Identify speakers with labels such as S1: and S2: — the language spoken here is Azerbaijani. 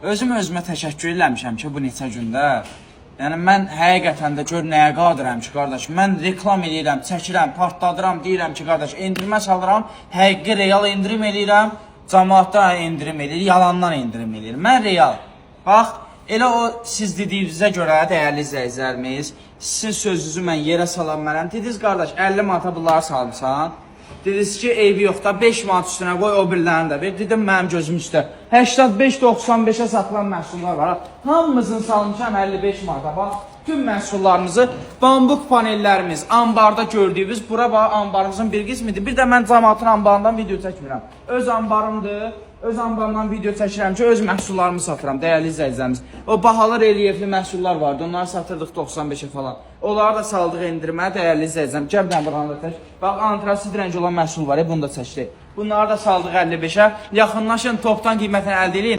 S1: özümə təşəkkür eləmişəm ki, bu neçə gündə. Yəni mən həqiqətən də gör nəyə qadirəm ki, qardaş. Mən reklam edirəm, çəkirəm, partladıram, deyirəm ki, qardaş, endirimə salıram, həqiqi real endirim edirəm, cəmaatda endirim edir, yalandan endirim edir. Mən real. Bax, elə o siz dediyinizə görə dəyərli izləyicilərimiz, sizin sözünüzü mən yerə salanmərəm. Dediniz, qardaş, 50 manata bunları salmışsan. Dediniz ki, eybi yoxda 5 manat üstünə qoy, o birilərini də ver. Dedim, mənim gözüm üstə 85-95-ə satılan məhsullar var. Hamımızın salmışam 55 manata. Bax, tüm məhsullarımızı, bambuk panellərimiz, ambarda gördüyünüz, bura bax, ambarımızın bir qismidir. Bir də mən cəmaatın ambarından video çəkmirəm. Öz ambarımdır. Öz ambarımdan video çəkirəm ki, öz məhsullarımı satıram, dəyərli izləyicilərimiz. O bahalı relyefli məhsullar vardı, onları satırdıq 95'e falan. Onları da saldıq endirmə, dəyərli izləyicilərimiz. Gəbdən buranı da tək. Bax, antrasit rəng olan məhsul var, bunu da çəkdik. Bunları da saldıq 55'e. Yaxınlaşın, topdan qiymətini əldə edin.